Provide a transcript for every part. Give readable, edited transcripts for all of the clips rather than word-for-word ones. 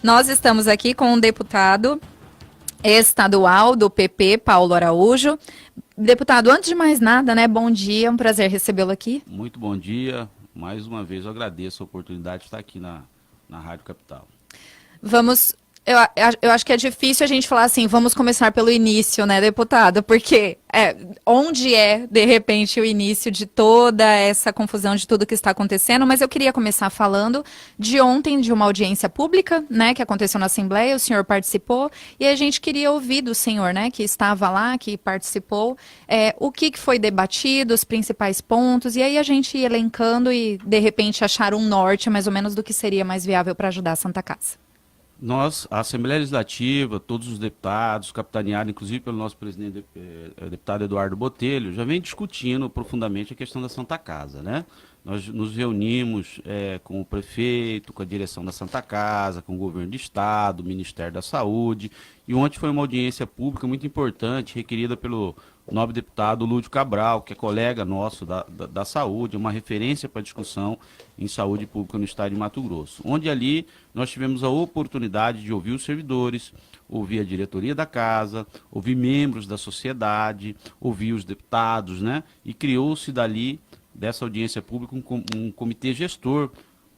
Nós estamos aqui com um deputado estadual do PP, Paulo Araújo. Deputado, antes de mais nada, né, bom dia, um prazer recebê-lo aqui. Muito bom dia, mais uma vez eu agradeço a oportunidade de estar aqui na Rádio Capital. Vamos, eu acho que é difícil a gente falar assim, vamos começar pelo início, né, deputado? Porque onde de repente, o início de toda essa confusão, de tudo que está acontecendo, mas eu queria começar falando de ontem, de uma audiência pública, né, que aconteceu na Assembleia, o senhor participou, e a gente queria ouvir do senhor, né, que estava lá, que participou, o que foi debatido, os principais pontos, e aí a gente ia elencando e, de repente, achar um norte, mais ou menos, do que seria mais viável para ajudar a Santa Casa. Nós, a Assembleia Legislativa, todos os deputados, capitaneados, inclusive pelo nosso presidente, deputado Eduardo Botelho, já vem discutindo profundamente a questão da Santa Casa, né? Nós nos reunimos com o prefeito, com a direção da Santa Casa, com o governo do Estado, o Ministério da Saúde, e ontem foi uma audiência pública muito importante, requerida pelo nobre deputado Lúdio Cabral, que é colega nosso da saúde, uma referência para discussão em saúde pública no estado de Mato Grosso, onde ali nós tivemos a oportunidade de ouvir os servidores, ouvir a diretoria da casa, ouvir membros da sociedade, ouvir os deputados, né? E criou-se dali, dessa audiência pública, um comitê gestor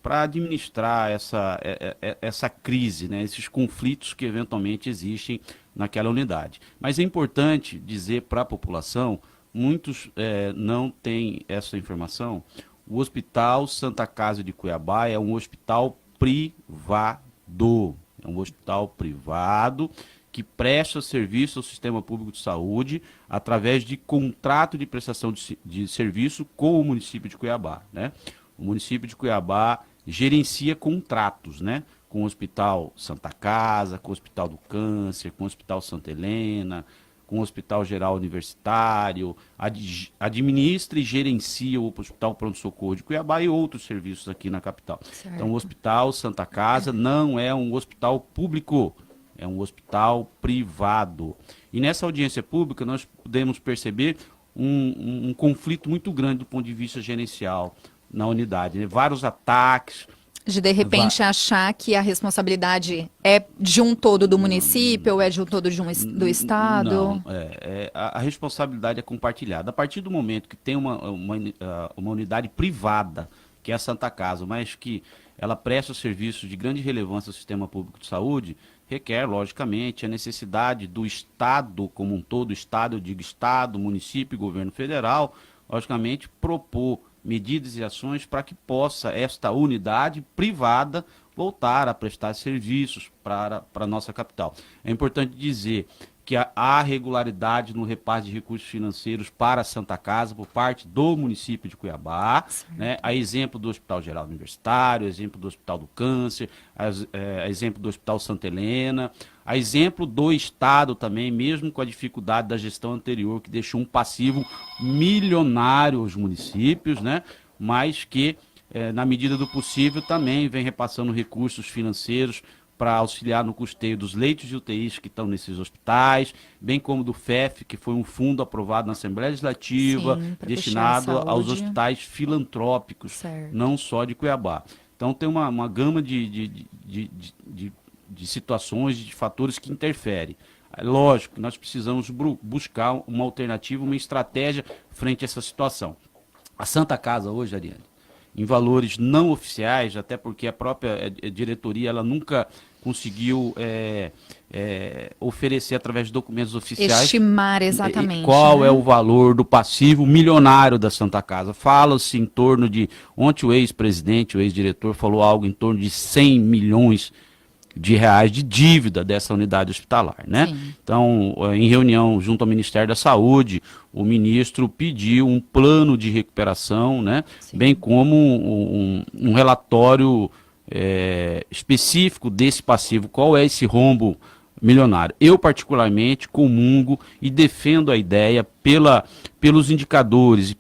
para administrar essa crise, né? Esses conflitos que eventualmente existem naquela unidade. Mas é importante dizer para a população, muitos não têm essa informação, o Hospital Santa Casa de Cuiabá é um hospital privado, é um hospital privado que presta serviço ao sistema público de saúde através de contrato de prestação de serviço com o município de Cuiabá, né? O município de Cuiabá gerencia contratos, né? Com o Hospital Santa Casa, com o Hospital do Câncer, com o Hospital Santa Helena, com o Hospital Geral Universitário, administra e gerencia o Hospital Pronto-Socorro de Cuiabá e outros serviços aqui na capital. Certo. Então, o Hospital Santa Casa não é um hospital público, é um hospital privado. E nessa audiência pública nós podemos perceber um conflito muito grande do ponto de vista gerencial na unidade, né? Vários ataques. De repente achar que a responsabilidade é de um todo do município ou é de um todo do Estado? Não, a responsabilidade é compartilhada. A partir do momento que tem uma unidade privada, que é a Santa Casa, mas que ela presta serviços de grande relevância ao sistema público de saúde, requer, logicamente, a necessidade do Estado como um todo, Estado, eu digo Estado, município e governo federal, logicamente, propor medidas e ações para que possa esta unidade privada voltar a prestar serviços para a nossa capital. É importante dizer que há regularidade no repasse de recursos financeiros para a Santa Casa por parte do município de Cuiabá, né? A exemplo do Hospital Geral Universitário, a exemplo do Hospital do Câncer, a exemplo do Hospital Santa Helena, a exemplo do Estado também, mesmo com a dificuldade da gestão anterior, que deixou um passivo milionário aos municípios, né? Mas que, na medida do possível, também vem repassando recursos financeiros para auxiliar no custeio dos leitos de UTIs que estão nesses hospitais, bem como do FEF, que foi um fundo aprovado na Assembleia Legislativa, destinado aos hospitais filantrópicos, certo, não só de Cuiabá. Então tem uma gama de situações, de fatores que interferem. Lógico que nós precisamos buscar uma alternativa, uma estratégia frente a essa situação. A Santa Casa hoje, Ariane, em valores não oficiais, até porque a própria diretoria ela nunca conseguiu oferecer através de documentos oficiais. Estimar exatamente. Qual é o valor do passivo milionário da Santa Casa. Fala-se em torno de, ontem o ex-presidente, o ex-diretor falou algo em torno de 100 milhões de reais de dívida dessa unidade hospitalar, né? Sim. Então, em reunião junto ao Ministério da Saúde, o ministro pediu um plano de recuperação, né? Sim. Bem como um relatório específico desse passivo, qual é esse rombo milionário. Eu, particularmente, comungo e defendo a ideia pelos indicadores e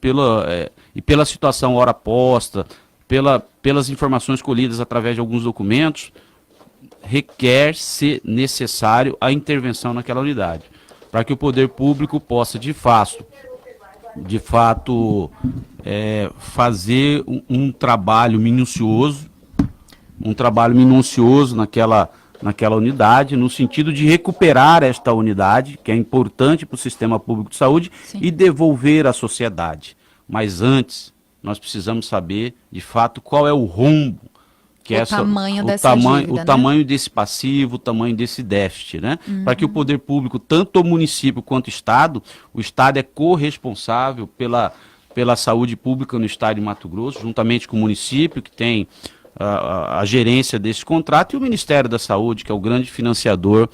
pela situação hora posta, pelas informações colhidas através de alguns documentos, requer-se necessário a intervenção naquela unidade, para que o poder público possa, de fato, fazer um trabalho minucioso naquela naquela unidade, no sentido de recuperar esta unidade, que é importante para o sistema público de saúde, Sim. e devolver à sociedade. Mas antes, nós precisamos saber, de fato, qual é o rombo que O tamanho dessa dívida, o né? tamanho desse passivo, o tamanho desse déficit, né? Para que o poder público, tanto o município quanto o Estado é corresponsável pela saúde pública no Estado de Mato Grosso, juntamente com o município, que tem a gerência desse contrato, e o Ministério da Saúde, que é o grande financiador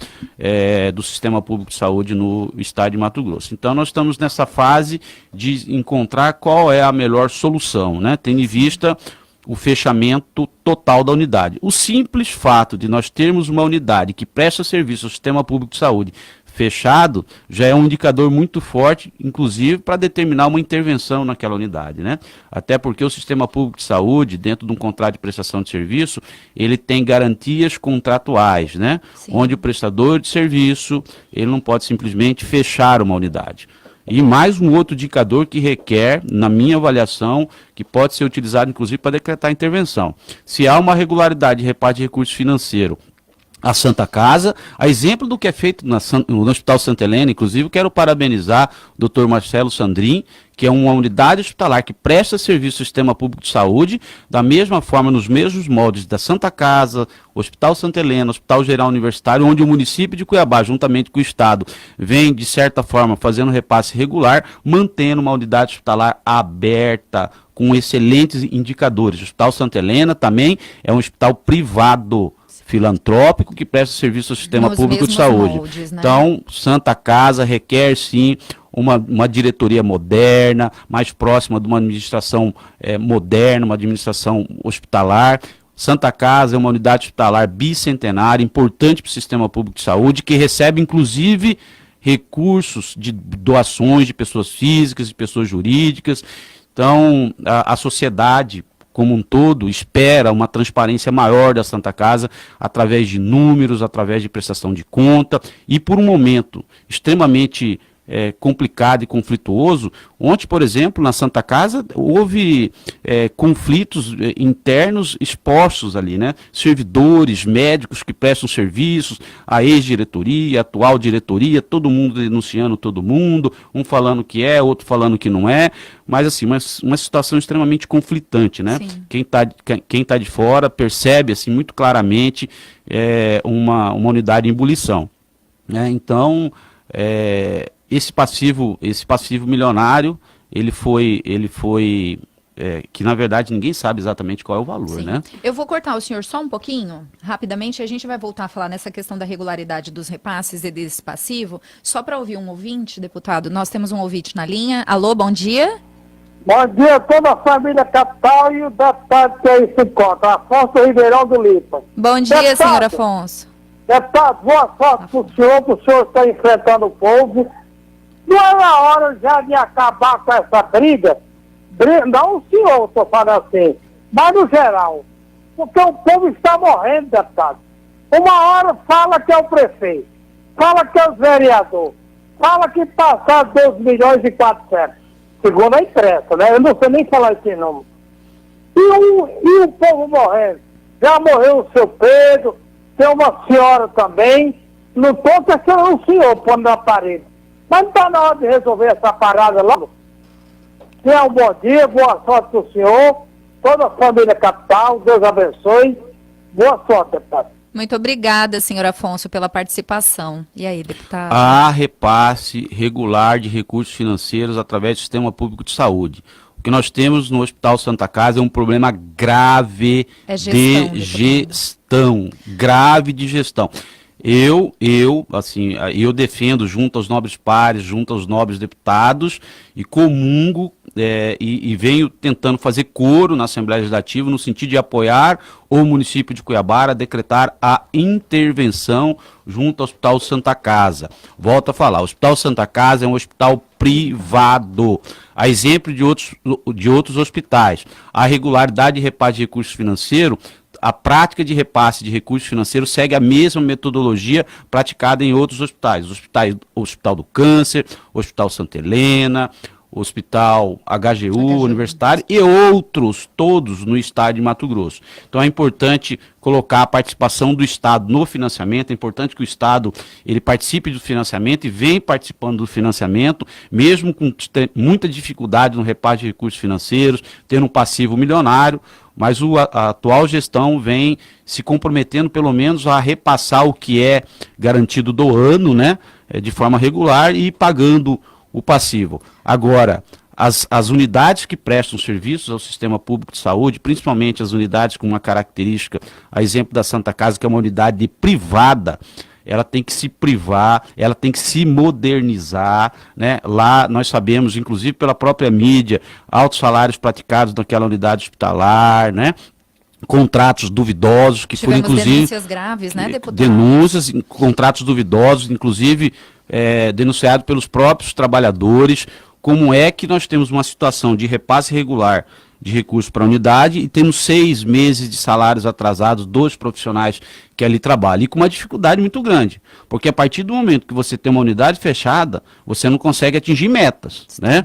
do sistema público de saúde no Estado de Mato Grosso. Então, nós estamos nessa fase de encontrar qual é a melhor solução, né? Tendo em vista o fechamento total da unidade. O simples fato de nós termos uma unidade que presta serviço ao sistema público de saúde fechado já é um indicador muito forte, inclusive, para determinar uma intervenção naquela unidade, né? Até porque o sistema público de saúde, dentro de um contrato de prestação de serviço, ele tem garantias contratuais, né? Sim. Onde o prestador de serviço, ele não pode simplesmente fechar uma unidade. E mais um outro indicador que requer, na minha avaliação, que pode ser utilizado, inclusive, para decretar intervenção. Se há uma regularidade de reparto de recursos financeiros, a Santa Casa, a exemplo do que é feito no Hospital Santa Helena, inclusive, quero parabenizar o Dr. Marcelo Sandrin, que é uma unidade hospitalar que presta serviço ao sistema público de saúde, da mesma forma, nos mesmos moldes da Santa Casa, Hospital Santa Helena, Hospital Geral Universitário, onde o município de Cuiabá, juntamente com o Estado, vem, de certa forma, fazendo repasse regular, mantendo uma unidade hospitalar aberta, com excelentes indicadores. O Hospital Santa Helena também é um hospital privado, filantrópico, que presta serviço ao sistema público de saúde. Moldes, né? Então, Santa Casa requer, sim, uma diretoria moderna, mais próxima de uma administração moderna, uma administração hospitalar. Santa Casa é uma unidade hospitalar bicentenária, importante para o sistema público de saúde, que recebe, inclusive, recursos de doações de pessoas físicas, de pessoas jurídicas. Então, a sociedade como um todo, espera uma transparência maior da Santa Casa, através de números, através de prestação de conta, e por um momento extremamente complicado e conflituoso. Ontem, por exemplo, na Santa Casa, houve conflitos internos expostos ali, né? Servidores, médicos que prestam serviços, a ex-diretoria, a atual diretoria, todo mundo denunciando todo mundo, um falando que é, outro falando que não é, mas assim, uma situação extremamente conflitante, né? Sim. Quem tá de fora percebe, assim, muito claramente uma unidade em ebulição, né? Então, esse passivo milionário, ele foi que na verdade ninguém sabe exatamente qual é o valor, Sim. né? Eu vou cortar o senhor só um pouquinho, rapidamente, a gente vai voltar a falar nessa questão da regularidade dos repasses e desse passivo. Só para ouvir um ouvinte, deputado, nós temos um ouvinte na linha. Alô, bom dia. Bom dia a toda a família Capital e o deputado que aí se encontra, Afonso Ribeirão do Lipa. Bom dia, Deputado. senhor Afonso. Deputado, boa sorte para o senhor está enfrentando o povo. Não é na hora já de acabar com essa briga? Não o senhor, estou falando assim, mas no geral. Porque o povo está morrendo, deputado. Uma hora fala que é o prefeito, fala que é o vereador, fala que passaram 2 milhões e 400. Segundo a imprensa, né? Eu não sei nem falar esse número. E o povo morrendo. Já morreu o seu Pedro, tem uma senhora também. Não estou questionando o senhor pondo na parede. Mas não está na hora de resolver essa parada logo? Tenha um bom dia, boa sorte para o senhor, toda a família Capital, Deus abençoe. Boa sorte, deputado. Muito obrigada, senhor Afonso, pela participação. E aí, deputado? Há repasse regular de recursos financeiros através do sistema público de saúde. O que nós temos no Hospital Santa Casa é um problema grave de gestão, grave de gestão. Eu defendo junto aos nobres pares, junto aos nobres deputados, e comungo e venho tentando fazer coro na Assembleia Legislativa no sentido de apoiar o município de Cuiabá a decretar a intervenção junto ao Hospital Santa Casa. Volto a falar, o Hospital Santa Casa é um hospital privado, a exemplo de outros hospitais. A regularidade de repasse de recursos financeiros, a prática de repasse de recursos financeiros segue a mesma metodologia praticada em outros hospitais. O Hospital do Câncer, o Hospital Santa Helena, Hospital HGU, Universitário e outros, todos no estado de Mato Grosso. Então é importante colocar a participação do Estado no financiamento, é importante que o Estado ele participe do financiamento e vem participando do financiamento, mesmo com muita dificuldade no repasse de recursos financeiros, tendo um passivo milionário, mas a atual gestão vem se comprometendo pelo menos a repassar o que é garantido do ano, né, de forma regular e pagando o passivo. Agora, as unidades que prestam serviços ao sistema público de saúde, principalmente as unidades com uma característica, a exemplo da Santa Casa, que é uma unidade privada, ela tem que se privar, ela tem que se modernizar, né? Lá nós sabemos, inclusive pela própria mídia, altos salários praticados naquela unidade hospitalar, né? Contratos duvidosos, que foram inclusive denúncias graves, né, deputado? Denúncias, contratos duvidosos, inclusive denunciado pelos próprios trabalhadores. Como é que nós temos uma situação de repasse regular de recursos para a unidade e temos 6 meses de salários atrasados dos profissionais que ali trabalham, e com uma dificuldade muito grande, porque a partir do momento que você tem uma unidade fechada, você não consegue atingir metas, né?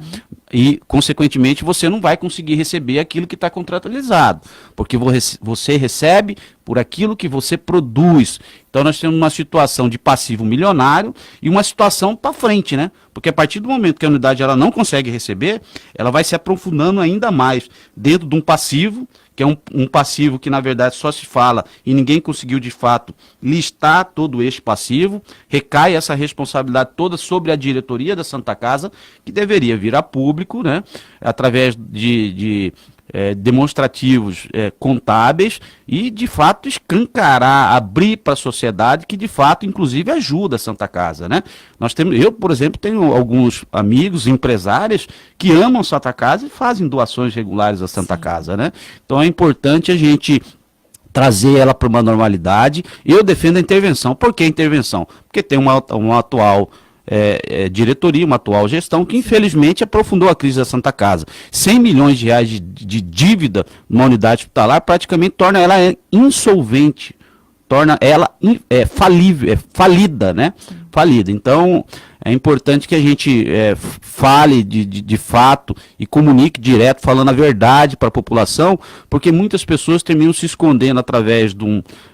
E, consequentemente, você não vai conseguir receber aquilo que está contratualizado, porque você recebe por aquilo que você produz. Então, nós temos uma situação de passivo milionário e uma situação para frente, né? Porque a partir do momento que a unidade ela não consegue receber, ela vai se aprofundando ainda mais dentro de um passivo, que é um passivo que, na verdade, só se fala e ninguém conseguiu, de fato, listar todo este passivo. Recai essa responsabilidade toda sobre a diretoria da Santa Casa, que deveria vir a público, né, através de demonstrativos contábeis e, de fato, escancarar, abrir para a sociedade que, de fato, inclusive, ajuda a Santa Casa, né? Eu, por exemplo, tenho alguns amigos, empresários, que amam a Santa Casa e fazem doações regulares à Santa Casa, né? Então é importante a gente trazer ela para uma normalidade. Eu defendo a intervenção. Por que a intervenção? Porque tem uma atual diretoria, uma atual gestão que infelizmente aprofundou a crise da Santa Casa. 100 milhões de reais de dívida numa unidade hospitalar praticamente torna ela insolvente, torna ela falida, né? Sim. Falida. Então é importante que a gente fale de fato e comunique direto, falando a verdade para a população, porque muitas pessoas terminam se escondendo através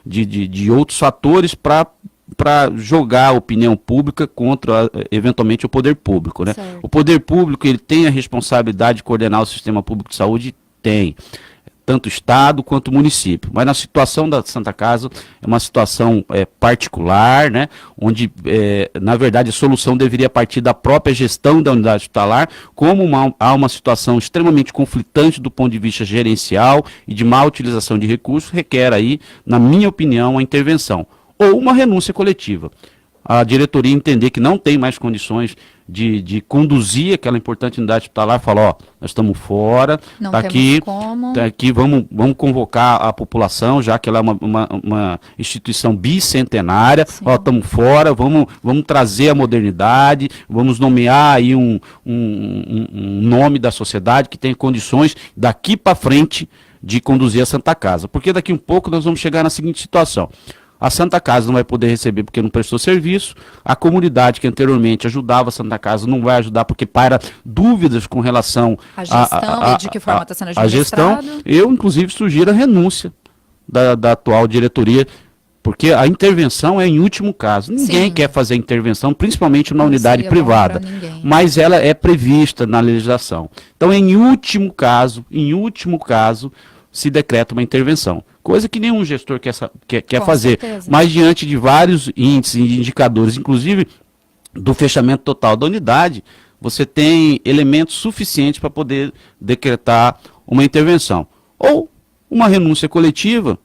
de outros fatores para jogar a opinião pública contra, eventualmente, o poder público, né? O poder público, ele tem a responsabilidade de coordenar o sistema público de saúde? Tem. Tanto o Estado quanto o município. Mas na situação da Santa Casa, é uma situação particular, né? Onde, na verdade, a solução deveria partir da própria gestão da unidade hospitalar, como há uma situação extremamente conflitante do ponto de vista gerencial e de má utilização de recursos, requer aí, na minha opinião, a intervenção. Ou uma renúncia coletiva. A diretoria entender que não tem mais condições de conduzir aquela importante unidade hospitalar, falar, nós estamos fora, não tá aqui, vamos convocar a população, já que ela é uma instituição bicentenária, estamos fora, vamos trazer a modernidade, vamos nomear aí um nome da sociedade que tem condições daqui para frente de conduzir a Santa Casa. Porque daqui um pouco nós vamos chegar na seguinte situação: a Santa Casa não vai poder receber porque não prestou serviço, a comunidade que anteriormente ajudava a Santa Casa não vai ajudar porque paira dúvidas com relação à gestão e de que forma está sendo administrado. A gestão. Eu, inclusive, sugiro a renúncia da atual diretoria, porque a intervenção é em último caso. Ninguém quer fazer intervenção, principalmente na unidade privada, mas ela é prevista na legislação. Então, em último caso, se decreta uma intervenção. Coisa que nenhum gestor quer fazer. Certeza. Mas diante de vários índices e indicadores, inclusive do fechamento total da unidade, você tem elementos suficientes para poder decretar uma intervenção. Ou uma renúncia coletiva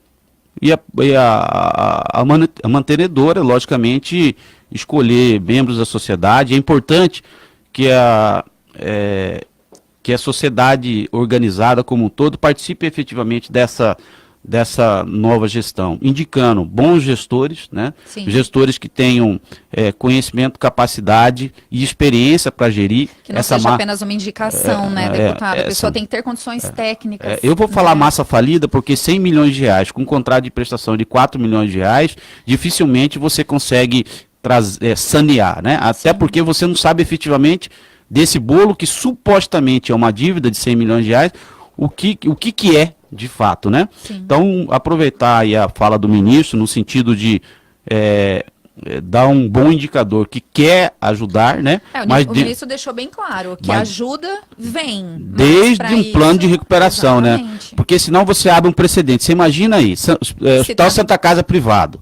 e a mantenedora, logicamente, escolher membros da sociedade. É importante que a sociedade organizada como um todo participe efetivamente dessa nova gestão, indicando bons gestores, né? Gestores que tenham conhecimento, capacidade e experiência para gerir. Que não seja apenas uma indicação, né, deputado? A pessoa tem que ter condições técnicas. Eu vou falar massa falida porque 100 milhões de reais com um contrato de prestação de 4 milhões de reais, dificilmente você consegue sanear, né? Até porque você não sabe efetivamente desse bolo que supostamente é uma dívida de 100 milhões de reais, o que é de fato, né? Sim. Então, aproveitar aí a fala do ministro no sentido de dar um bom indicador que quer ajudar, né? O ministro deixou bem claro que a ajuda vem. Desde um plano de recuperação, exatamente, né? Porque senão você abre um precedente. Você imagina aí, Hospital Santa Casa privado,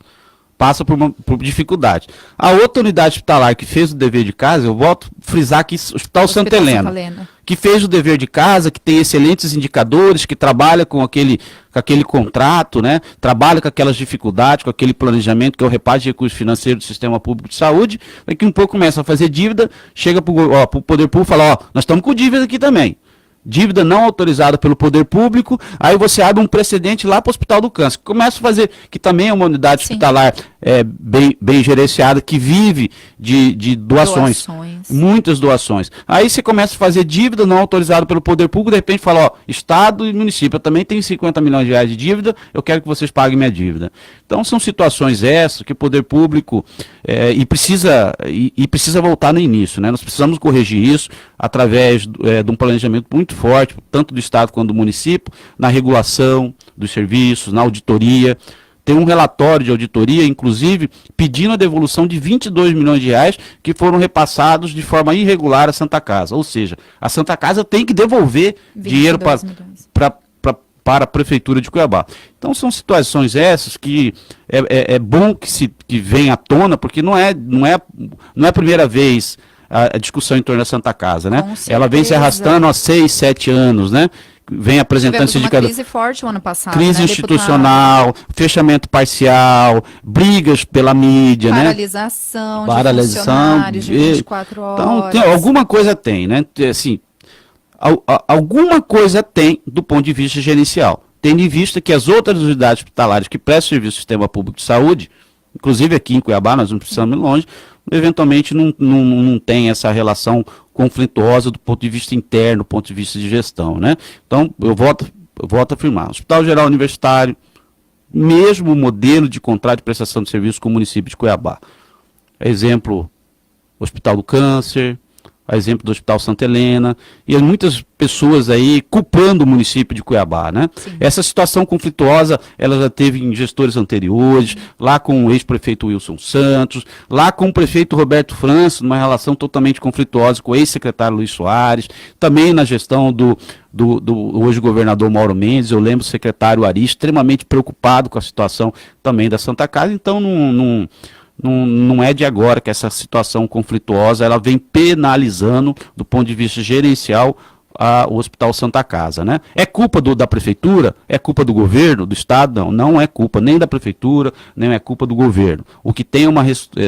passa por dificuldade. A outra unidade hospitalar que fez o dever de casa, eu volto a frisar aqui, Hospital Santa Helena, que fez o dever de casa, que tem excelentes indicadores, que trabalha com aquele contrato, né? Trabalha com aquelas dificuldades, com aquele planejamento, que é o repasse de recursos financeiros do Sistema Público de Saúde, daqui um pouco começa a fazer dívida, chega para o Poder Público e fala, nós estamos com dívida aqui também. Dívida não autorizada pelo poder público, aí você abre um precedente lá para o Hospital do Câncer, que começa a fazer, que também é uma unidade hospitalar bem gerenciada, que vive de doações, muitas doações. Aí você começa a fazer dívida não autorizada pelo poder público, de repente fala, Estado e município, eu também tenho 50 milhões de reais de dívida, eu quero que vocês paguem minha dívida. Então são situações essas que o poder público precisa voltar no início, né? Nós precisamos corrigir isso através de um planejamento muito forte, tanto do Estado quanto do município, na regulação dos serviços, na auditoria. Tem um relatório de auditoria, inclusive, pedindo a devolução de 22 milhões de reais que foram repassados de forma irregular à Santa Casa. Ou seja, a Santa Casa tem que devolver dinheiro para a Prefeitura de Cuiabá. Então são situações essas que é bom que venha à tona, porque não é a primeira vez a discussão em torno da Santa Casa, né? Ela vem se arrastando há 6, 7 anos, né? Vem apresentando esse indicador. Crise forte o ano passado, crise institucional, deputado? Fechamento parcial, brigas pela mídia, paralisação, né? Paralisação de funcionários de 24 horas. Então, alguma coisa tem, né? Assim, alguma coisa tem do ponto de vista gerencial. Tendo em vista que as outras unidades hospitalares que prestam serviço ao Sistema Público de Saúde, inclusive aqui em Cuiabá, nós não precisamos ir longe, eventualmente não tem essa relação conflituosa do ponto de vista interno, do ponto de vista de gestão, né? Então, eu volto a afirmar, Hospital Geral Universitário, mesmo modelo de contrato de prestação de serviço com o município de Cuiabá. Exemplo, Hospital do Câncer, a exemplo do Hospital Santa Helena, e muitas pessoas aí culpando o município de Cuiabá, né? Sim. Essa situação conflituosa, ela já teve em gestores anteriores, lá com o ex-prefeito Wilson Santos, lá com o prefeito Roberto França, numa relação totalmente conflituosa com o ex-secretário Luiz Soares, também na gestão do hoje governador Mauro Mendes, eu lembro o secretário Ari, extremamente preocupado com a situação também da Santa Casa, então não é de agora que essa situação conflituosa ela vem penalizando do ponto de vista gerencial o Hospital Santa Casa, né? É culpa da prefeitura? É culpa do governo, do estado? Não é culpa nem da prefeitura, nem é culpa do governo. O que tem é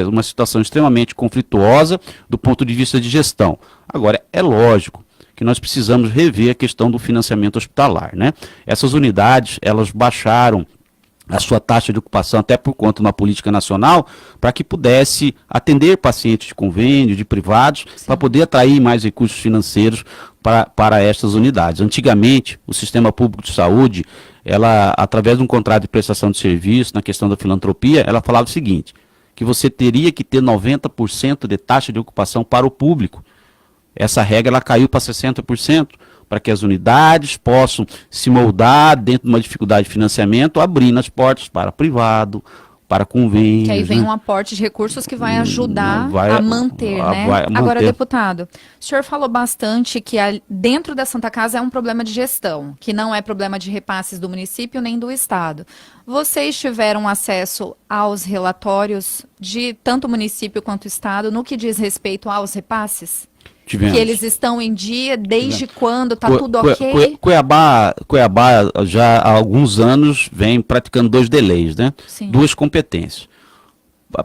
uma situação extremamente conflituosa do ponto de vista de gestão. Agora, é lógico que nós precisamos rever a questão do financiamento hospitalar, né? Essas unidades, elas baixaram a sua taxa de ocupação, até por conta de uma política nacional, para que pudesse atender pacientes de convênio, de privados, para poder atrair mais recursos financeiros para estas unidades. Antigamente, o Sistema Público de Saúde, ela, através de um contrato de prestação de serviço, na questão da filantropia, ela falava o seguinte, que você teria que ter 90% de taxa de ocupação para o público. Essa regra ela caiu para 60%, para que as unidades possam se moldar dentro de uma dificuldade de financiamento, abrindo as portas para privado, para convênios. Que aí vem um aporte de recursos que vai ajudar a manter, né? Agora, deputado, o senhor falou bastante que dentro da Santa Casa é um problema de gestão, que não é problema de repasses do município nem do estado. Vocês tiveram acesso aos relatórios de tanto o município quanto o estado no que diz respeito aos repasses? Tivemos. Que eles estão em dia, desde quando, está tudo ok? Cuiabá já há alguns anos vem praticando 2 delays, né? Sim. 2 competências.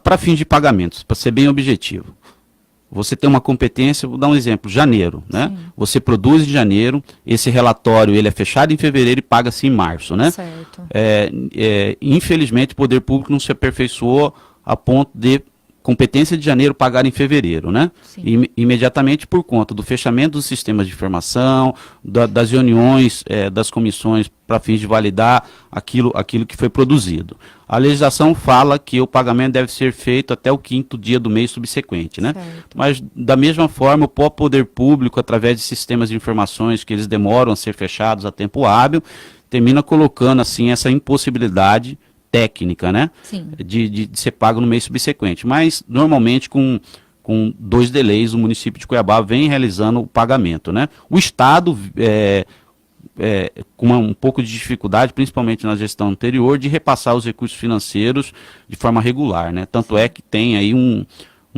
Para fins de pagamentos, para ser bem objetivo. Você tem uma competência, vou dar um exemplo, janeiro, né? Sim. Você produz em janeiro, esse relatório ele é fechado em fevereiro e paga-se em março, né? Certo. Infelizmente o poder público não se aperfeiçoou a ponto de competência de janeiro, pagar em fevereiro, né? Imediatamente por conta do fechamento dos sistemas de informação, das reuniões das comissões para fins de validar aquilo que foi produzido. A legislação fala que o pagamento deve ser feito até o 5º dia do mês subsequente, né? Certo. Mas, da mesma forma, o próprio poder público, através de sistemas de informações que eles demoram a ser fechados a tempo hábil, termina colocando, assim, essa impossibilidade técnica, né? Sim. De ser pago no mês subsequente. Mas, normalmente, com 2 delays, o município de Cuiabá vem realizando o pagamento, né? O Estado, com um pouco de dificuldade, principalmente na gestão anterior, de repassar os recursos financeiros de forma regular, né? Tanto é que tem aí um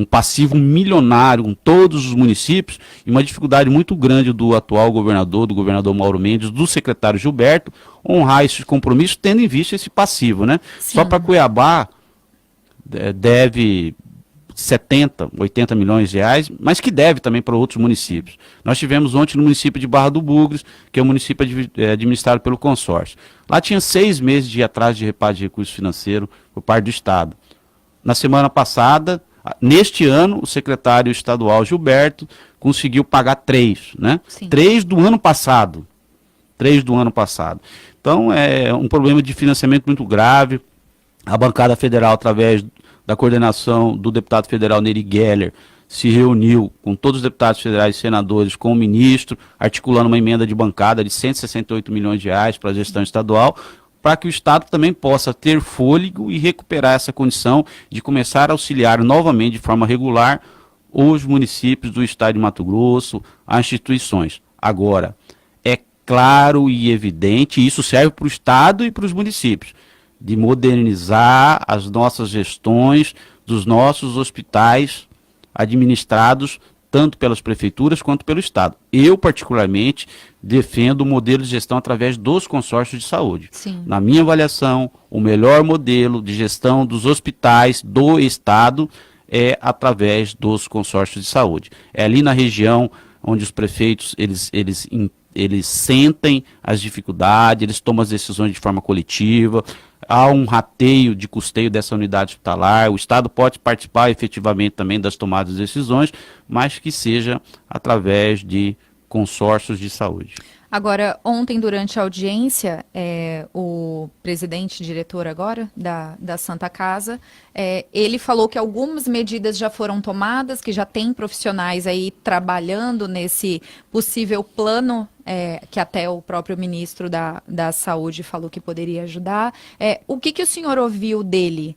passivo milionário em todos os municípios e uma dificuldade muito grande do atual governador, do governador Mauro Mendes, do secretário Gilberto, honrar esses compromissos, tendo em vista esse passivo, né? Sim. Só para Cuiabá deve 70, 80 milhões de reais, mas que deve também para outros municípios. Nós tivemos ontem no município de Barra do Bugres, que é um município administrado pelo consórcio. Lá tinha 6 meses de atraso de repasse de recursos financeiros por parte do Estado. Na semana passada, neste ano, o secretário estadual Gilberto conseguiu pagar 3, né? Sim. 3 do ano passado. 3 do ano passado. Então, é um problema de financiamento muito grave. A bancada federal, através da coordenação do deputado federal Neri Geller, se reuniu com todos os deputados federais e senadores, com o ministro, articulando uma emenda de bancada de 168 milhões de reais para a gestão estadual, para que o Estado também possa ter fôlego e recuperar essa condição de começar a auxiliar novamente de forma regular os municípios do Estado de Mato Grosso, as instituições. Agora, é claro e evidente, e isso serve para o Estado e para os municípios, de modernizar as nossas gestões dos nossos hospitais administrados tanto pelas prefeituras quanto pelo Estado. Eu, particularmente, defendo o modelo de gestão através dos consórcios de saúde. Sim. Na minha avaliação, o melhor modelo de gestão dos hospitais do Estado é através dos consórcios de saúde. É ali na região onde os prefeitos, eles sentem as dificuldades, eles tomam as decisões de forma coletiva, há um rateio de custeio dessa unidade hospitalar, o Estado pode participar efetivamente também das tomadas de decisões, mas que seja através de consórcios de saúde. Agora, ontem, durante a audiência, o presidente, diretor agora, da Santa Casa, ele falou que algumas medidas já foram tomadas, que já tem profissionais aí trabalhando nesse possível plano, que até o próprio ministro da Saúde falou que poderia ajudar. O que o senhor ouviu dele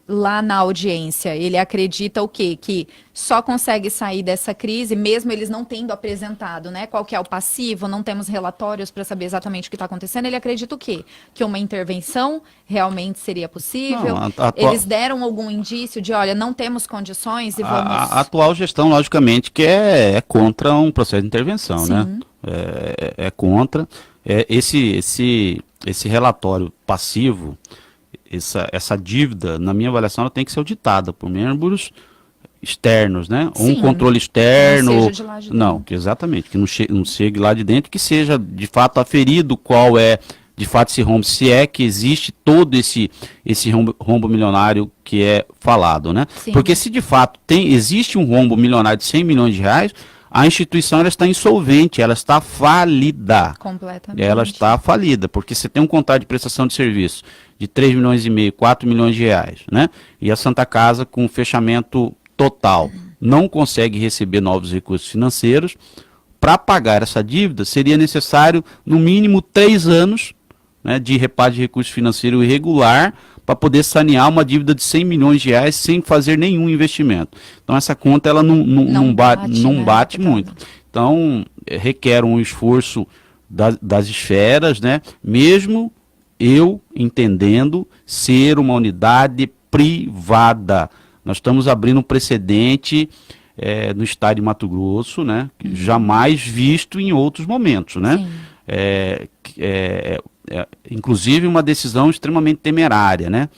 lá na audiência? Ele acredita o quê? Que só consegue sair dessa crise, mesmo eles não tendo apresentado, né? Qual que é o passivo, não temos relatórios para saber exatamente o que está acontecendo. Ele acredita o quê? Que uma intervenção realmente seria possível? Não, eles deram algum indício de, olha, não temos condições e vamos... A atual gestão, logicamente, que é contra um processo de intervenção, Sim. né? É contra. Esse relatório passivo, essa dívida, na minha avaliação, ela tem que ser auditada por membros externos, né? Sim, um controle externo. não seja de lá de dentro. Não, exatamente, que não chegue lá de dentro, que seja de fato aferido qual é de fato esse rombo, se é que existe todo esse rombo milionário que é falado, né? Sim. Porque se de fato existe um rombo milionário de 100 milhões de reais, a instituição ela está insolvente, ela está falida. Completamente. Ela está falida, porque você tem um contrato de prestação de serviço de 3 milhões e meio, 4 milhões de reais, né? E a Santa Casa, com fechamento total, não consegue receber novos recursos financeiros. Para pagar essa dívida, seria necessário, no mínimo, 3 anos, né, de repasse de recurso financeiro irregular, para poder sanear uma dívida de 100 milhões de reais sem fazer nenhum investimento. Então, essa conta ela não bate muito. Então, requer um esforço das esferas, né? Mesmo eu entendendo ser uma unidade privada. Nós estamos abrindo um precedente no estado de Mato Grosso, né? Jamais visto em outros momentos, né? Inclusive uma decisão extremamente temerária, né?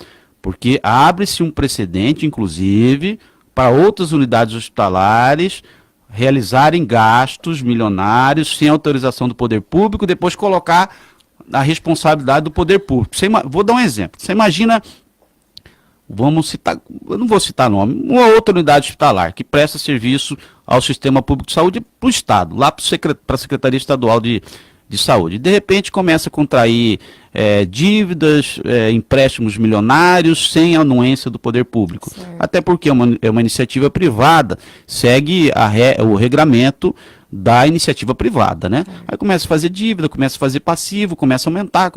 Porque abre-se um precedente, inclusive, para outras unidades hospitalares realizarem gastos milionários sem autorização do poder público, depois colocar a responsabilidade do poder público. Vou dar um exemplo. Você imagina vamos citar, eu não vou citar nome, uma outra unidade hospitalar que presta serviço ao sistema público de saúde para o Estado, lá para a Secretaria Estadual de Saúde. De repente começa a contrair dívidas, empréstimos milionários sem anuência do poder público. Certo. Até porque é uma iniciativa privada, segue o regramento da iniciativa privada, né? Aí começa a fazer dívida, começa a fazer passivo, começa a aumentar.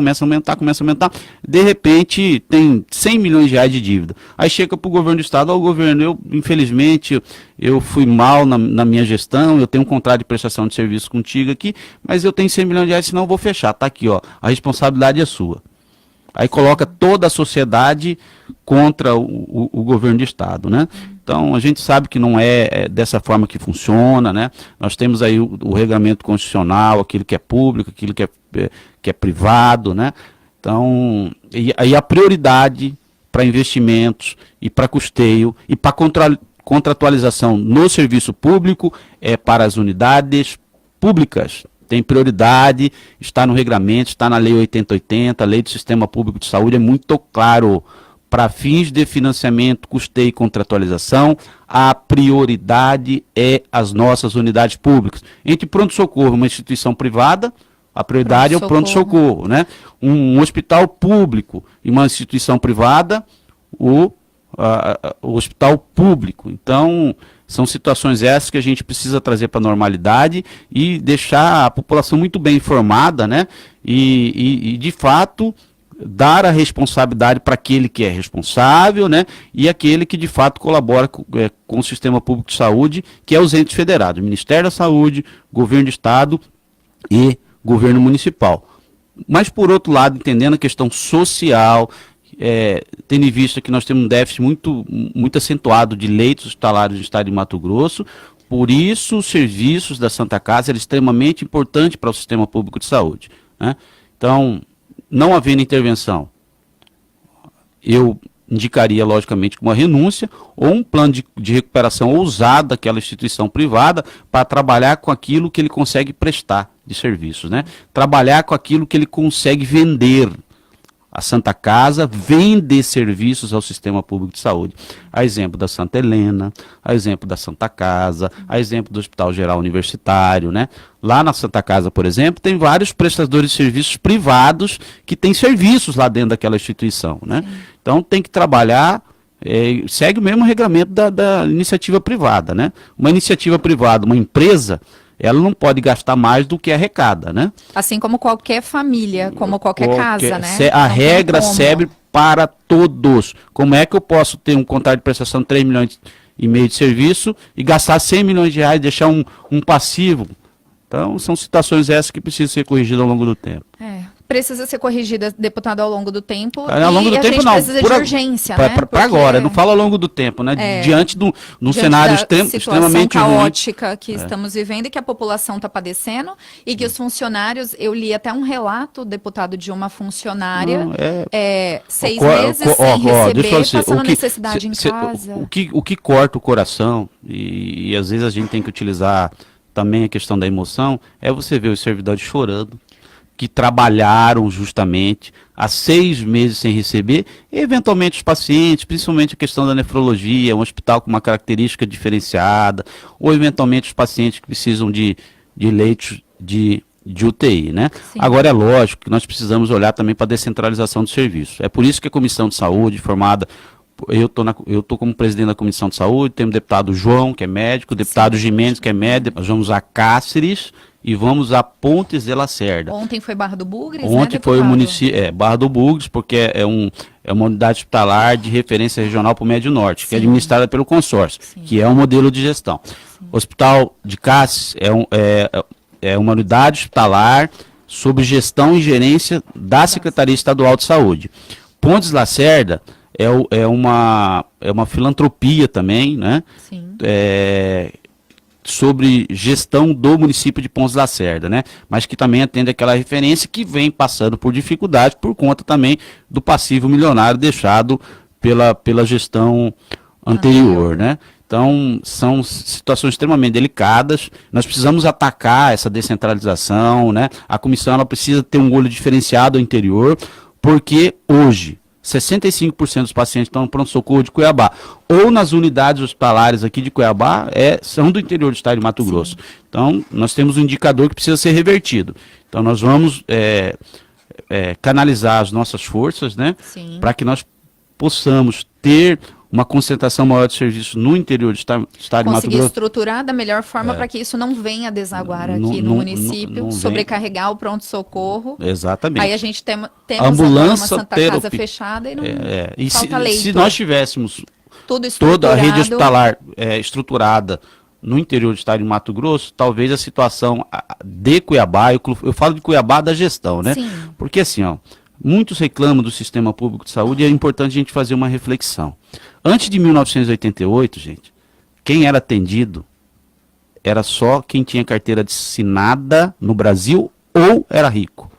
De repente tem 100 milhões de reais de dívida. Aí chega para o governo do estado, governo, infelizmente, eu fui mal na minha gestão, eu tenho um contrato de prestação de serviço contigo aqui, mas eu tenho 100 milhões de reais, senão eu vou fechar. Tá aqui, ó, a responsabilidade é sua. Aí coloca toda a sociedade contra o governo do estado, né? Então, a gente sabe que não é dessa forma que funciona, né? Nós temos aí o regulamento constitucional, aquilo que é público, aquilo que é privado, né? Então, aí a prioridade para investimentos e para custeio e para contratualização no serviço público é para as unidades públicas. Tem prioridade, está no regulamento, está na Lei 8080, a Lei do Sistema Público de Saúde, é muito claro. Para fins de financiamento, custeio e contratualização, a prioridade é as nossas unidades públicas. Entre pronto-socorro e uma instituição privada, a prioridade é o pronto-socorro, né? Um hospital público e uma instituição privada, o hospital público. Então, são situações essas que a gente precisa trazer para a normalidade e deixar a população muito bem informada, né? E de fato, dar a responsabilidade para aquele que é responsável, né, e aquele que de fato colabora com o sistema público de saúde, que é os entes federados, Ministério da Saúde, Governo do Estado e Governo Municipal. Mas por outro lado, entendendo a questão social, tendo em vista que nós temos um déficit muito acentuado de leitos hospitalares no estado de Mato Grosso, por isso os serviços da Santa Casa eram extremamente importantes para o sistema público de saúde, né? Então, não havendo intervenção, eu indicaria, logicamente, uma renúncia ou um plano de recuperação ousado daquela instituição privada para trabalhar com aquilo que ele consegue prestar de serviços, né? Trabalhar com aquilo que ele consegue vender. A Santa Casa vende serviços ao sistema público de saúde. A exemplo da Santa Helena, a exemplo da Santa Casa, a exemplo do Hospital Geral Universitário, né? Lá na Santa Casa, por exemplo, tem vários prestadores de serviços privados que têm serviços lá dentro daquela instituição, né? Então tem que trabalhar, segue o mesmo regulamento da iniciativa privada, né? Uma iniciativa privada, uma empresa, ela não pode gastar mais do que arrecada, né? Assim como qualquer família, como qualquer casa, né? A regra serve para todos. Como é que eu posso ter um contrato de prestação de 3 milhões e meio de serviço e gastar 100 milhões de reais e deixar um passivo? Então, são situações essas que precisam ser corrigidas ao longo do tempo. Precisa ser corrigida, deputado, ao longo do tempo. Ao longo do tempo, não. Precisa de urgência, né? Para agora, eu não falo ao longo do tempo, né? Diante de um cenário extremamente caótica ruim que estamos vivendo e que a população está padecendo e que os funcionários, eu li até um relato, deputado, de uma funcionária, 6 meses sem receber, passando necessidade em casa. O que corta o coração, e às vezes a gente tem que utilizar também a questão da emoção, é você ver os servidores chorando, que trabalharam justamente há 6 meses sem receber, e eventualmente os pacientes, principalmente a questão da nefrologia, um hospital com uma característica diferenciada, ou eventualmente os pacientes que precisam de leitos de UTI, né? Sim. Agora é lógico que nós precisamos olhar também para a descentralização do serviço. É por isso que a Comissão de Saúde, formada, eu tô como presidente da Comissão de Saúde, temos o deputado João, que é médico, o deputado Gimenez, que é médico, nós vamos a Cáceres e vamos a Pontes de Lacerda. Ontem foi Barra do Bugres, Ontem foi o município, Barra do Bugres, porque é uma unidade hospitalar de referência regional para o Médio Norte, que é administrada pelo consórcio, que é um modelo de gestão. O Hospital de Cáceres é uma unidade hospitalar sob gestão e gerência da Secretaria Estadual de Saúde. Pontes de Lacerda é uma filantropia também, né? Sim. Sobre gestão do município de Pontes de Lacerda, né? Mas que também atende aquela referência que vem passando por dificuldade por conta também do passivo milionário deixado pela gestão anterior, né? Então, são situações extremamente delicadas, nós precisamos atacar essa descentralização, né? A comissão ela precisa ter um olho diferenciado ao interior, porque hoje 65% dos pacientes estão no pronto-socorro de Cuiabá ou nas unidades hospitalares aqui de Cuiabá são do interior do estado de Mato Grosso. Então, nós temos um indicador que precisa ser revertido. Então, nós vamos canalizar as nossas forças, né, para que nós possamos ter uma concentração maior de serviços no interior do estado de Mato Grosso. Conseguir estruturar da melhor forma para que isso não venha a desaguar aqui no município, não sobrecarregar o pronto-socorro. Exatamente. Aí a gente temos ambulância, uma Santa Casa fechada e não falta leito. Se nós tivéssemos tudo toda a rede hospitalar estruturada no interior do estado de Mato Grosso, talvez a situação de Cuiabá, eu falo de Cuiabá da gestão, né? Sim. Porque assim, muitos reclamam do sistema público de saúde e é importante a gente fazer uma reflexão. Antes de 1988, gente, quem era atendido era só quem tinha carteira assinada no Brasil ou era rico.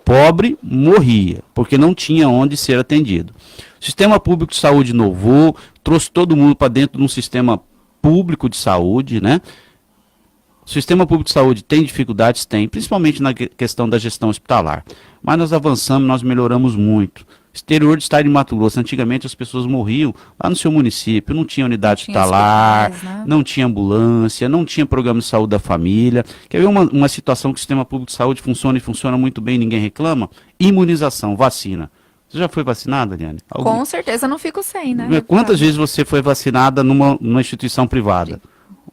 Pobre morria, porque não tinha onde ser atendido. O sistema público de saúde inovou, trouxe todo mundo para dentro de um sistema público de saúde, né? O sistema público de saúde tem dificuldades? Tem, principalmente na questão da gestão hospitalar. Mas nós avançamos, nós melhoramos muito. Exterior do estado de Mato Grosso, antigamente as pessoas morriam lá no seu município, não tinha unidade hospitalar, né? Não tinha ambulância, não tinha programa de saúde da família. Quer ver uma situação que o sistema público de saúde funciona e funciona muito bem, ninguém reclama? Imunização, vacina. Você já foi vacinada, Eliane? Com certeza não fico sem, né? Quantas vezes você foi vacinada numa instituição privada?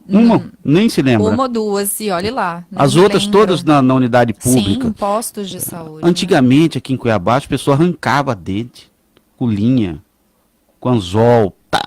Uma, nem se lembra. Uma ou duas, e olhe lá. As outras todas na unidade pública. Sim, postos de saúde. Antigamente, aqui em Cuiabá, as pessoas arrancavam dente, com linha, com anzol, tá.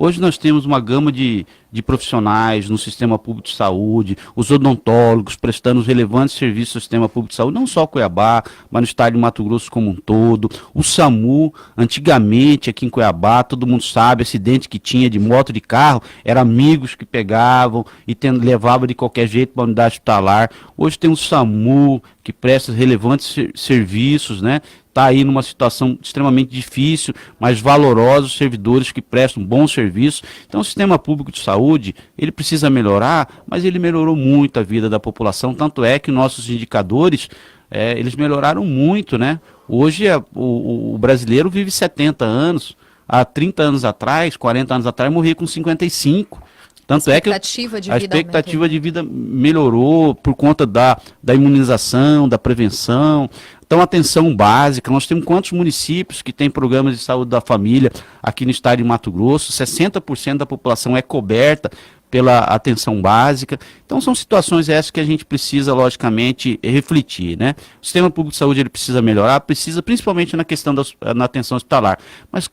Hoje nós temos uma gama de profissionais no sistema público de saúde, os odontólogos prestando os relevantes serviços do sistema público de saúde, não só Cuiabá, mas no estado de Mato Grosso como um todo. O SAMU, antigamente aqui em Cuiabá, todo mundo sabe, acidente que tinha de moto, de carro, eram amigos que pegavam e levavam de qualquer jeito para a unidade hospitalar. Hoje tem o SAMU, que presta relevantes serviços, né? Está aí numa situação extremamente difícil, mas valorosos servidores que prestam bons serviços. Então o sistema público de saúde, ele precisa melhorar, mas ele melhorou muito a vida da população, tanto é que nossos indicadores, eles melhoraram muito, né? Hoje o brasileiro vive 70 anos, há 30 anos atrás, 40 anos atrás, morria com 55. Tanto é que a expectativa de vida melhorou por conta da imunização, da prevenção. Então, atenção básica, nós temos quantos municípios que têm programas de saúde da família aqui no estado de Mato Grosso? 60% da população é coberta pela atenção básica. Então, são situações essas que a gente precisa, logicamente, refletir, né? O sistema público de saúde ele precisa melhorar, precisa principalmente na questão na atenção hospitalar. Mas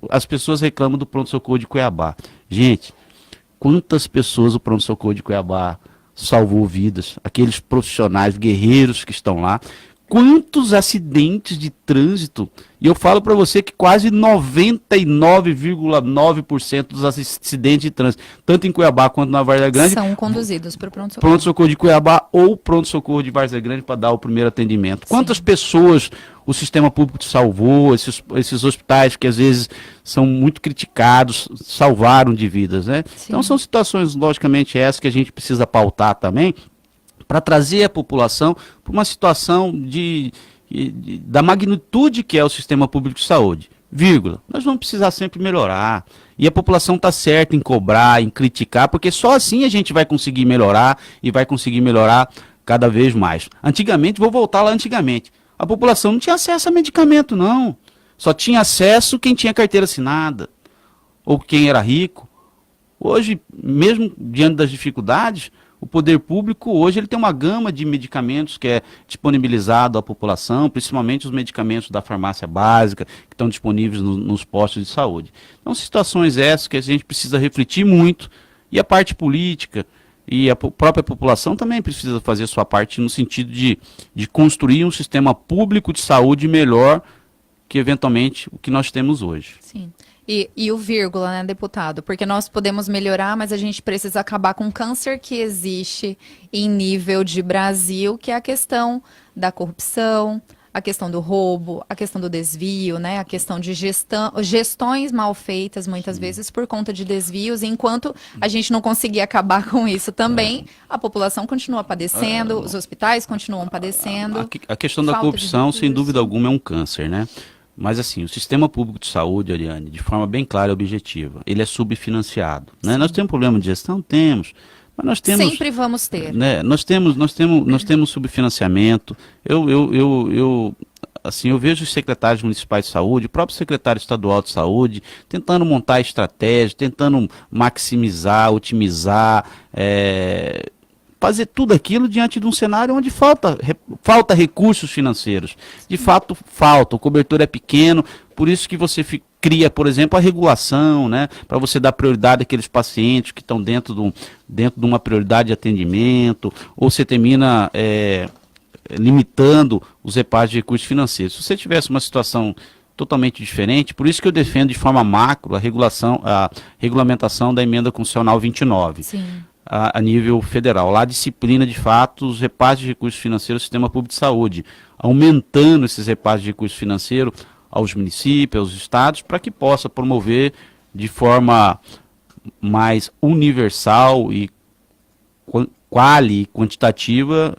as pessoas reclamam do pronto-socorro de Cuiabá? Gente, quantas pessoas o pronto-socorro de Cuiabá salvou vidas? Aqueles profissionais, guerreiros que estão lá. Quantos acidentes de trânsito? E eu falo para você que quase 99,9% dos acidentes de trânsito, tanto em Cuiabá quanto na Várzea Grande, são conduzidos para o pronto-socorro. Pronto-socorro de Cuiabá ou pronto-socorro de Várzea Grande para dar o primeiro atendimento. Quantas pessoas o sistema público salvou, esses hospitais que às vezes são muito criticados, salvaram de vidas, né? Sim. Então são situações, logicamente, essas que a gente precisa pautar também, para trazer a população para uma situação da magnitude que é o sistema público de saúde. Vírgula. Nós vamos precisar sempre melhorar. E a população está certa em cobrar, em criticar, porque só assim a gente vai conseguir melhorar e vai conseguir melhorar cada vez mais. Antigamente, vou voltar lá antigamente, a população não tinha acesso a medicamento, não. Só tinha acesso quem tinha carteira assinada ou quem era rico. Hoje, mesmo diante das dificuldades, o poder público hoje ele tem uma gama de medicamentos que é disponibilizado à população, principalmente os medicamentos da farmácia básica, que estão disponíveis nos postos de saúde. Então, situações essas que a gente precisa refletir muito, e a parte política e a própria população também precisa fazer sua parte no sentido de construir um sistema público de saúde melhor que, eventualmente, o que nós temos hoje. Sim. E o vírgula, né, deputado? Porque nós podemos melhorar, mas a gente precisa acabar com o câncer que existe em nível de Brasil, que é a questão da corrupção, a questão do roubo, a questão do desvio, né, a questão de gestões mal feitas, muitas vezes, por conta de desvios. E enquanto a gente não conseguir acabar com isso também, a população continua padecendo, os hospitais continuam padecendo. A questão da corrupção, sem dúvida alguma, é um câncer, né? Mas assim, o sistema público de saúde, Ariane, de forma bem clara e objetiva, ele é subfinanciado, né? Nós temos problema de gestão? Temos. Mas nós temos, Sempre vamos ter. né, nós temos subfinanciamento. Assim, eu vejo os secretários municipais de saúde, o próprio secretário estadual de saúde, tentando montar estratégia, tentando maximizar, otimizar, fazer tudo aquilo diante de um cenário onde falta recursos financeiros. De fato, falta, o cobertor é pequeno, por isso que você cria, por exemplo, a regulação, né, para você dar prioridade àqueles pacientes que estão dentro de uma prioridade de atendimento, ou você termina limitando os repasses de recursos financeiros. Se você tivesse uma situação totalmente diferente, por isso que eu defendo de forma macro a regulamentação da emenda constitucional 29. Sim. A nível federal. Lá disciplina, de fato, os repasses de recursos financeiros do sistema público de saúde, aumentando esses repasses de recursos financeiros aos municípios, aos estados, para que possa promover de mais universal e quantitativa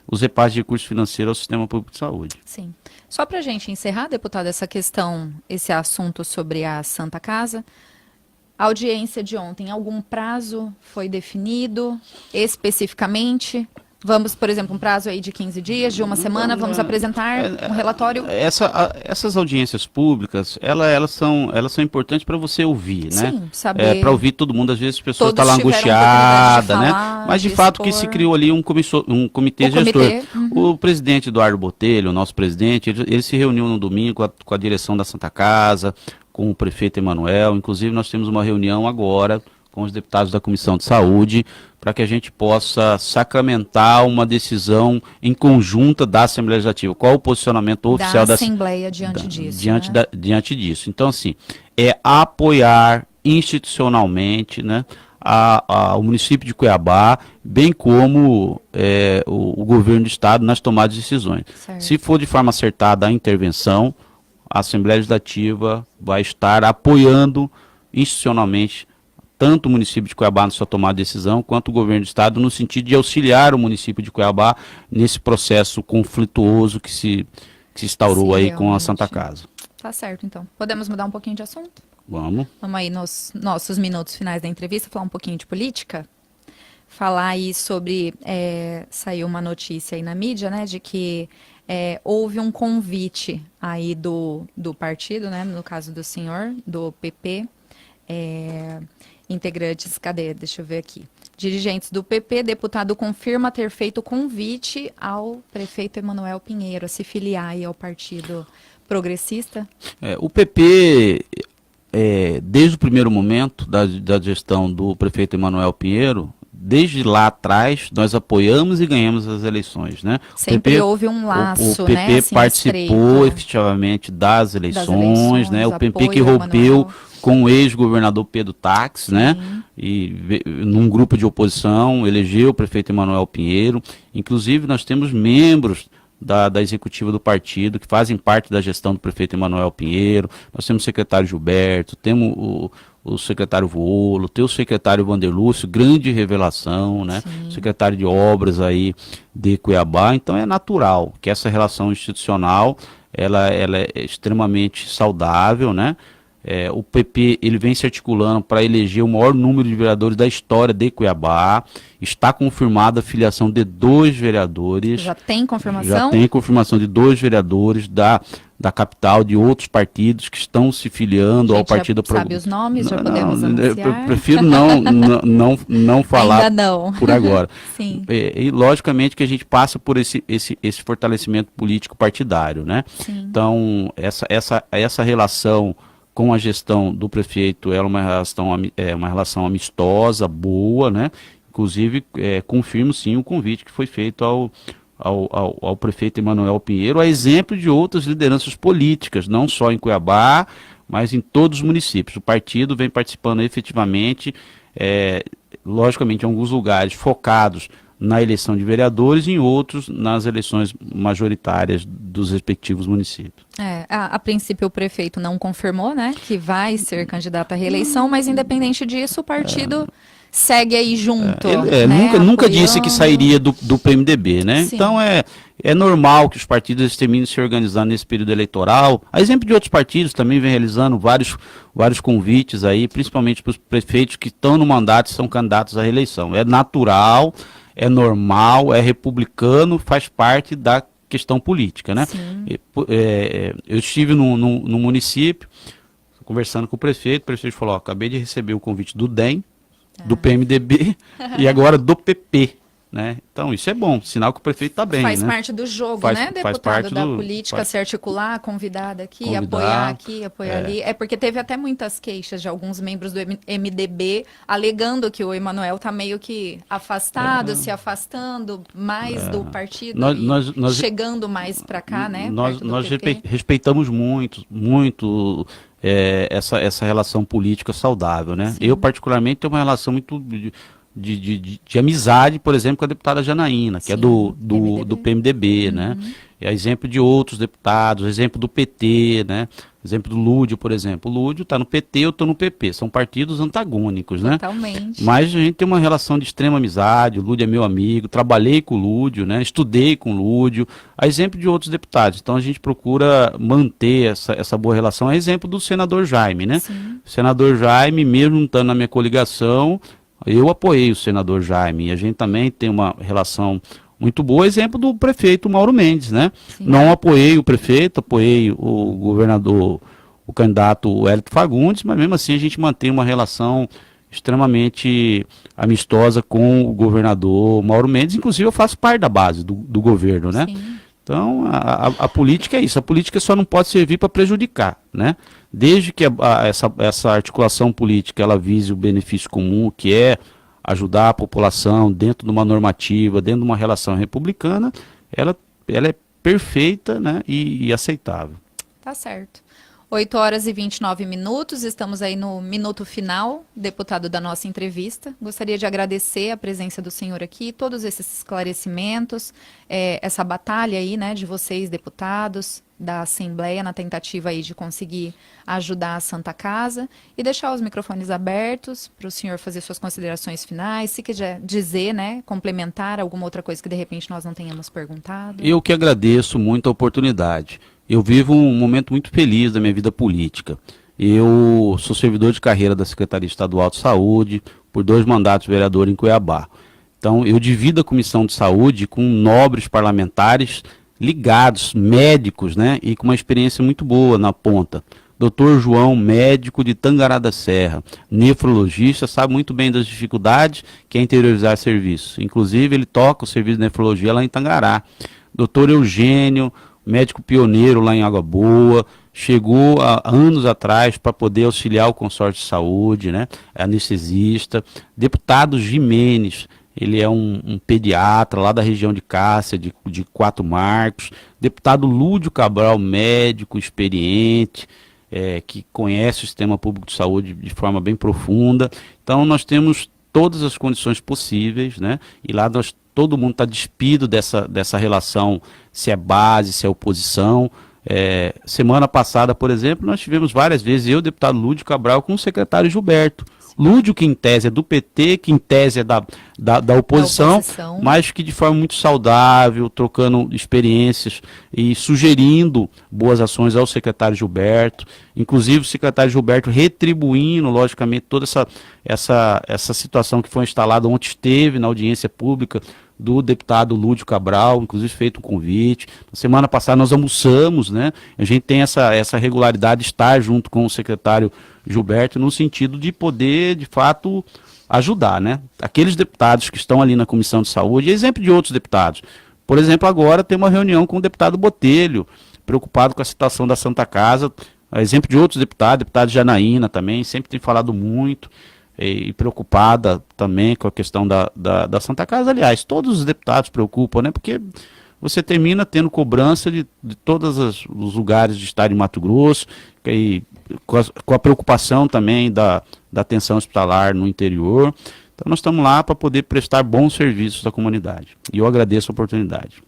os repasses de recursos financeiros ao sistema público de saúde. Sim. Só para a gente encerrar, deputado, esse assunto sobre a Santa Casa, a audiência de ontem, algum prazo foi definido especificamente? Vamos, por exemplo, um prazo aí de 15 dias, de uma semana, vamos apresentar um relatório? Essas audiências públicas, elas são importantes para você ouvir, né? Sim, saber. Para ouvir todo mundo, às vezes as pessoas Todos estão lá tiveram angustiadas, oportunidade de né? falar, Mas de de fato que expor. se criou ali um comitê gestor. O presidente Eduardo Botelho, o nosso presidente, ele se reuniu no domingo com a direção da Santa Casa, com o prefeito Emanuel. Inclusive nós temos uma reunião agora com os deputados da Comissão de Saúde, para que a gente possa sacramentar uma decisão em conjunta da Assembleia Legislativa. Qual o posicionamento oficial da Assembleia diante disso? Diante disso. Então, assim, apoiar institucionalmente, né, o município de Cuiabá, bem como o governo do Estado nas tomadas de decisões. Certo. Se for de forma acertada a intervenção, a Assembleia Legislativa vai estar apoiando institucionalmente tanto o município de Cuiabá na sua tomada de decisão, quanto o governo do estado no sentido de auxiliar o município de Cuiabá nesse processo conflituoso que se instaurou aí com a Santa Casa. Tá certo, então. Podemos mudar um pouquinho de assunto? Vamos. Vamos aí nos nossos minutos finais da entrevista, falar um pouquinho de política? Falar aí sobre, saiu uma notícia aí na mídia, né, de que houve um convite aí do partido, né, no caso do senhor, do PP, integrantes, cadê? Deixa eu ver aqui. Dirigentes do PP, deputado confirma ter feito convite ao prefeito Emanuel Pinheiro a se filiar aí ao Partido Progressista. O PP, desde o primeiro momento da gestão do prefeito Emanuel Pinheiro, desde lá atrás, nós apoiamos e ganhamos as eleições, né? Sempre houve um laço, o PP né, assim, participou estreito, efetivamente das eleições, né? O PP que apoio ao rompeu Emanuel. com o ex-governador Pedro Táxi, né? E num grupo de oposição elegeu o prefeito Emanuel Pinheiro. Inclusive nós temos membros da executiva do partido que fazem parte da gestão do prefeito Emanuel Pinheiro. Nós temos o secretário Gilberto, temos o secretário Vuolo, tem o secretário Vanderlúcio, grande revelação, né? Sim. Secretário de obras aí de Cuiabá. Então é natural que essa relação institucional ela é extremamente saudável, né? O PP ele vem se articulando para eleger o maior número de vereadores da história de Cuiabá. Está confirmada a filiação de 2 vereadores. Já tem confirmação? Já tem confirmação de 2 veradores da capital, de outros partidos que estão se filiando ao Partido Sabe os nomes? Já podemos anunciar? Eu prefiro não falar Ainda não. por agora. Sim. E logicamente que a gente passa por esse fortalecimento político partidário, né? Sim. Então, essa relação com a gestão do prefeito é uma relação amistosa, boa, né? Inclusive, confirmo sim o convite que foi feito ao prefeito Emanuel Pinheiro, a exemplo de outras lideranças políticas, não só em Cuiabá, mas em todos os municípios. O partido vem participando efetivamente, logicamente, em alguns lugares focados na eleição de vereadores, em outros nas eleições majoritárias dos respectivos municípios. A princípio o prefeito não confirmou, né, que vai ser candidato à reeleição, mas independente disso, o partido segue aí junto. Ele né? nunca disse que Apoiando. sairia do PMDB, né? Sim. Então é normal que os partidos terminem se organizando nesse período eleitoral. A exemplo de outros partidos também vem realizando vários convites aí, principalmente para os prefeitos que estão no mandato e são candidatos à reeleição. É natural, é normal, é republicano, faz parte da questão política, né? Sim. Eu estive no município conversando com o prefeito falou, ó, acabei de receber o convite do DEM, do PMDB e agora do PP, né? Então isso é bom, sinal que o prefeito está bem, Faz né? parte do jogo, Faz- né, faz deputado, parte da do- política, faz- se articular, convidar daqui, Convidar, apoiar aqui, apoiar ali. É porque teve até muitas queixas de alguns membros do MDB alegando que o Emanuel está meio que afastado, se afastando mais do partido Nós- e chegando mais para cá, né, Nós, perto do nós PP. respeitamos muito essa relação política saudável, né? Sim. Eu, particularmente, tenho uma relação muito de amizade, por exemplo, com a deputada Janaína, que é Sim, do PMDB, né? É exemplo de outros deputados, exemplo do PT, né? Exemplo do Lúdio, por exemplo. O Lúdio está no PT, eu estou no PP. São partidos antagônicos, né? Totalmente. Mas a gente tem uma relação de extrema amizade, o Lúdio é meu amigo, trabalhei com o Lúdio, né? Estudei com o Lúdio, a exemplo de outros deputados. Então a gente procura manter essa boa relação. A exemplo do senador Jaime, né? Sim. O senador Jaime, mesmo não estando na minha coligação, eu apoiei o senador Jaime. E a gente também tem uma relação muito boa. Exemplo do prefeito Mauro Mendes, né? Sim. Não apoiei o prefeito, apoiei o governador, o candidato Hélito Fagundes, mas mesmo assim a gente mantém uma relação extremamente amistosa com o governador Mauro Mendes. Inclusive eu faço parte da base do governo, né? Sim. Então, a política é isso. A política só não pode servir para prejudicar, né? Desde que essa articulação política ela vise o benefício comum, que é ajudar a população dentro de uma normativa, dentro de uma relação republicana, ela é perfeita, né, e aceitável. Tá certo. 8h29, estamos aí no minuto final, deputado, da nossa entrevista. Gostaria de agradecer a presença do senhor aqui, todos esses esclarecimentos, essa batalha aí, né, de vocês, deputados, da Assembleia, na tentativa aí de conseguir ajudar a Santa Casa, e deixar os microfones abertos para o senhor fazer suas considerações finais, se quiser dizer, né, complementar alguma outra coisa que de repente nós não tenhamos perguntado. Eu que agradeço muito a oportunidade. Eu vivo um momento muito feliz da minha vida política. Eu sou servidor de carreira da Secretaria Estadual de Saúde, por 2 mandatos vereador em Cuiabá. Então, eu divido a Comissão de Saúde com nobres parlamentares ligados, médicos, né, e com uma experiência muito boa na ponta. Dr. João, médico de Tangará da Serra, nefrologista, sabe muito bem das dificuldades que é interiorizar serviço. Inclusive, ele toca o serviço de nefrologia lá em Tangará. Dr. Eugênio, médico pioneiro lá em Água Boa, chegou há anos atrás para poder auxiliar o consórcio de saúde, né? É anestesista. Deputado Jimenez, ele é um pediatra lá da região de Cássia, de Quatro Marcos. Deputado Lúdio Cabral, médico experiente, que conhece o sistema público de saúde de forma bem profunda. Então nós temos todas as condições possíveis, né? E lá todo mundo está despido dessa relação, se é base, se é oposição. Semana passada, por exemplo, nós tivemos várias vezes, eu, deputado Lúdio Cabral, com o secretário Gilberto. Lúdio, que em tese é do PT, que em tese é da oposição, mas que de forma muito saudável, trocando experiências e sugerindo boas ações ao secretário Gilberto. Inclusive o secretário Gilberto retribuindo, logicamente, toda essa situação que foi instalada ontem, esteve na audiência pública do deputado Lúdio Cabral, inclusive feito um convite. Na semana passada nós almoçamos, né? A gente tem essa regularidade de estar junto com o secretário Gilberto no sentido de poder, de fato, ajudar, né? Aqueles deputados que estão ali na Comissão de Saúde, exemplo de outros deputados. Por exemplo, agora tem uma reunião com o deputado Botelho, preocupado com a situação da Santa Casa, exemplo de outros deputados, deputado Janaína também, sempre tem falado muito, e preocupada também com a questão da Santa Casa. Aliás, todos os deputados preocupam, né? Porque você termina tendo cobrança de todos os lugares de estado de Mato Grosso, e com a preocupação também da atenção hospitalar no interior. Então nós estamos lá para poder prestar bons serviços à comunidade. E eu agradeço a oportunidade.